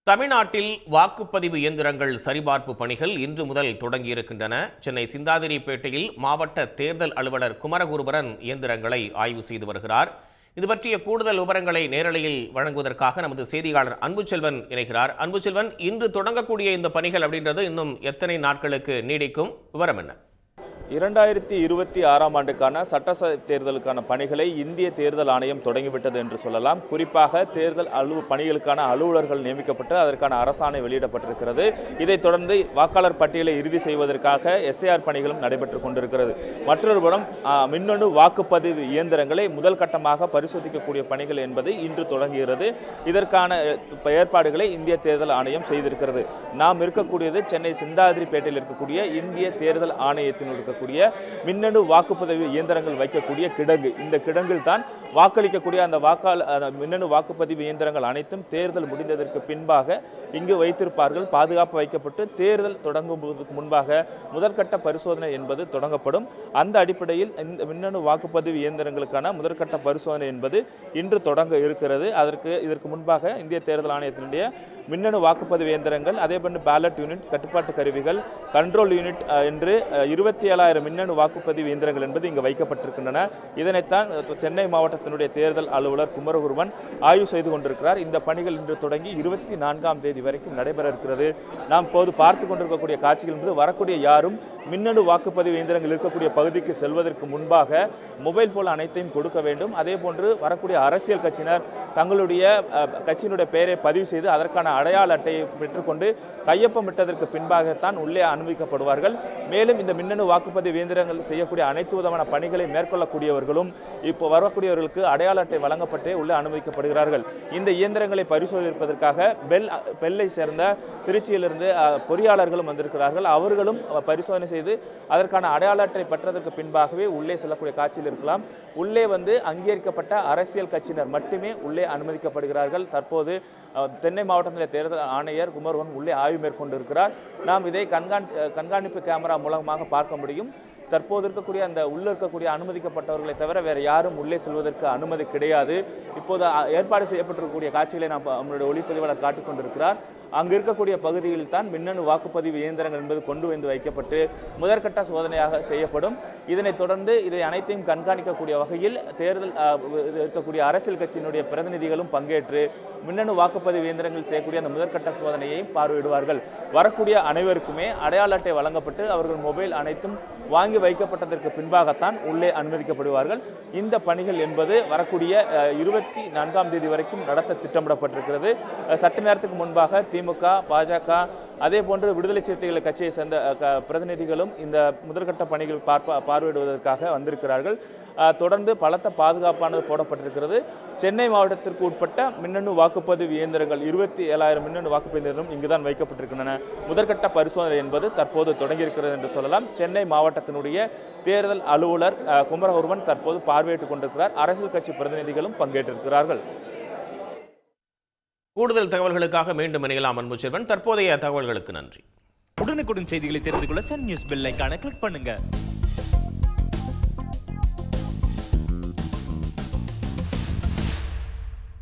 தமிழ்நாட்டில் வாக்குப்பதிவு இயந்திரங்கள் சரிபார்ப்பு பணிகள் இன்று முதல் தொடங்கியிருக்கின்றன. சென்னை சிந்தாதிரிப்பேட்டையில் மாவட்ட தேர்தல் அலுவலர் குமரகுருபரன் இயந்திரங்களை ஆய்வு செய்து வருகிறார். இது பற்றிய கூடுதல் விவரங்களை நேரலையில் வழங்குவதற்காக நமது செய்தியாளர் அன்புச்செல்வன் இணைகிறார். அன்புச்செல்வன், இன்று தொடங்கக்கூடிய இந்த பணிகள் அப்படின்றது இன்னும் எத்தனை நாட்களுக்கு நீடிக்கும்? விவரம் என்ன? 2026ஆம் ஆண்டுக்கான சட்டசபை தேர்தலுக்கான பணிகளை இந்திய தேர்தல் ஆணையம் தொடங்கிவிட்டது என்று சொல்லலாம். குறிப்பாக தேர்தல் பணிகளுக்கான அலுவலர்கள் நியமிக்கப்பட்டு அதற்கான அரசாணை வெளியிடப்பட்டிருக்கிறது. இதைத் தொடர்ந்து வாக்காளர் பட்டியலை இறுதி செய்வதற்காக SIR பணிகளும் நடைபெற்றுக் கொண்டிருக்கிறது. மற்றொரு புறம் மின்னணு வாக்குப்பதிவு இயந்திரங்களை முதல் கட்டமாக பரிசோதிக்கக்கூடிய பணிகள் என்பது இன்று தொடங்குகிறது. இதற்கான ஏற்பாடுகளை இந்திய தேர்தல் ஆணையம் செய்திருக்கிறது. நாம் இருக்கக்கூடியது சென்னை சிந்தாதிரிப்பேட்டையில் இருக்கக்கூடிய இந்திய தேர்தல் ஆணையத்தின் மின்னணு வாக்குப்பதிவு இயந்திரங்கள் வைக்கக்கூடிய கிடங்கு. இந்த கிடங்கில் தான் வாக்களிக்கக்கூடிய அந்த மின்னணு வாக்குப்பதிவு இயந்திரங்கள் அனைத்தும் தேர்தல் முடிந்ததற்கு பின்பாக இங்கு வைத்திருப்பார்கள். பாதுகாப்பு வைக்கப்பட்டு தேர்தல் தொடங்குவதற்கு முன்பாக முதற்கட்ட பரிசோதனை என்பது தொடங்கப்படும். அந்த அடிப்படையில் இந்த மின்னணு வாக்குப்பதிவு இயந்திரங்களுக்கான முதற்கட்ட பரிசோதனை என்பது இன்று தொடங்க இருக்கிறது. இதற்கு முன்பாக இந்திய தேர்தல் ஆணையத்தினுடைய மின்னணு வாக்குப்பதிவு இயந்திரங்கள், அதேபோன்று பேலட் யூனிட், கட்டுப்பாட்டு கருவிகள், கண்ட்ரோல் யூனிட் என்று 27,000 மின்னணு வாக்குப்பதிவு இயந்திரங்கள் என்பது இங்கு வைக்கப்பட்டிருக்கின்றன. இதனைத்தான் சென்னை மாவட்டத்தினுடைய தேர்தல் அலுவலர் குமரகுருபரன் ஆய்வு செய்து கொண்டிருக்கிறார். இந்த பணிகள் இன்று தொடங்கி 24ஆம் தேதி வரைக்கும் நடைபெற இருக்கிறது. நாம் இப்போது பார்த்து கொண்டிருக்கக்கூடிய காட்சிகள் என்பது வரக்கூடிய யாரும் மின்னணு வாக்குப்பதிவு இயந்திரங்கள் இருக்கக்கூடிய பகுதிக்கு செல்வதற்கு முன்பாக மொபைல் போன் அனைத்தையும் கொடுக்க வேண்டும். அதே போன்று வரக்கூடிய அரசியல் கட்சியினர் தங்களுடைய கட்சியினுடைய பெயரை பதிவு செய்து அதற்கான அடையாள அட்டையை பெற்றுக்கொண்டு கையொப்பமிட்டதற்கு பின்பாகத்தான் உள்ளே அனுமதிக்கப்படுவார்கள். மேலும் இந்த மின்னணு வாக்குப்பதிவு இயந்திரங்கள் செய்யக்கூடிய அனைத்து விதமான பணிகளை மேற்கொள்ளக்கூடியவர்களும் இப்போ வரக்கூடியவர்களுக்கு அடையாள அட்டை வழங்கப்பட்டே உள்ளே அனுமதிக்கப்படுகிறார்கள். இந்த இயந்திரங்களை பரிசோதிப்பதற்காக பெல்லை சேர்ந்த திருச்சியிலிருந்து பொறியாளர்களும் வந்திருக்கிறார்கள். அவர்களும் பரிசோதனை செய்து அதற்கான அடையாள அட்டை பெற்றதற்கு பின்பாகவே உள்ளே செல்லக்கூடிய காட்சியில் இருக்கலாம். உள்ளே வந்து அங்கீகரிக்கப்பட்ட அரசியல் கட்சியினர் மட்டுமே உள்ளே அனுமதிக்கப்படுகிறார்கள். தற்போது தென்னை மாவட்டத்திலே தேர்தல் ஆணையர் குமரகுருபரன் உள்ளே ஆய்வு மேற்கொண்டிருக்கிறார். நாம் இதை கண்காணிப்பு கேமரா மூலமாக பார்க்க முடியும். தற்போது இருக்கக்கூடிய அந்த உள்ளே இருக்கக்கூடிய அனுமதிக்கப்பட்டவர்களை தவிர வேறு யாரும் உள்ளே செல்வதற்கு அனுமதி கிடையாது. இப்போது ஏற்பாடு செய்யப்பட்டிருக்கக்கூடிய காட்சிகளை நம்மளுடைய ஒளிப்பதிவாளர் காட்டிக் கொண்டிருக்கிறார். அங்கு இருக்கக்கூடிய பகுதியில் தான் மின்னணு வாக்குப்பதிவு இயந்திரங்கள் என்பது கொண்டு வந்து வைக்கப்பட்டு முதற்கட்ட சோதனையாக செய்யப்படும். இதனைத் தொடர்ந்து இதை அனைத்தையும் கண்காணிக்கக்கூடிய வகையில் தேர்தல் இருக்கக்கூடிய அரசியல் கட்சியினுடைய பிரதிநிதிகளும் பங்கேற்று மின்னணு வாக்குப்பதிவு இயந்திரங்கள் செய்யக்கூடிய அந்த முதற்கட்ட சோதனையை பார்வையிடுவார்கள். வரக்கூடிய அனைவருக்குமே அடையாள அட்டை வழங்கப்பட்டு அவர்கள் மொபைல் அனைத்தும் வாங்கி வைக்கப்பட்டதற்கு பின்பாகத்தான் உள்ளே அனுமதிக்கப்படுவார்கள். இந்த பணிகள் என்பது வரக்கூடிய 24ஆம் தேதி வரைக்கும் நடத்த திட்டமிடப்பட்டிருக்கிறது. சற்று நேரத்துக்கு முன்பாக திமுக, பாஜக, அதே போன்று விடுதலை சிறுத்தைகள் கட்சியை சேர்ந்த பிரதிநிதிகளும் இந்த முதற்கட்ட பணிகள் பார்வையிடுவதற்காக வந்திருக்கிறார்கள். தொடர்ந்து பலத்த பாதுகாப்பானது போடப்பட்டிருக்கிறது. சென்னை மாவட்டத்திற்கு உட்பட்ட மின்னணு வாக்குப்பதிவு இயந்திரங்கள் 27,000 மின்னணு வாக்குப்பதிவு இயந்திரம் இங்குதான் வைக்கப்பட்டிருக்கின்றன. முதற்கட்ட பரிசோதனை என்பது தற்போது தொடங்கியிருக்கிறது என்று சொல்லலாம். சென்னை மாவட்டத்தினுடைய தேர்தல் அலுவலர் குமரகுருபரன் தற்போது பார்வையிட்டுக் கொண்டிருக்கிறார். அரசியல் கட்சி பிரதிநிதிகளும் பங்கேற்றிருக்கிறார்கள். கூடுதல் தகவல்களுக்காக மீண்டும் இணையலாம் அன்புச்செல்வன். தற்போதைய தகவல்களுக்கு நன்றி. உடனுக்குடன் செய்திகளை தெரிந்து கொள்ள சன் நியூஸ் பெல் ஐகானை கிளிக் பண்ணுங்க.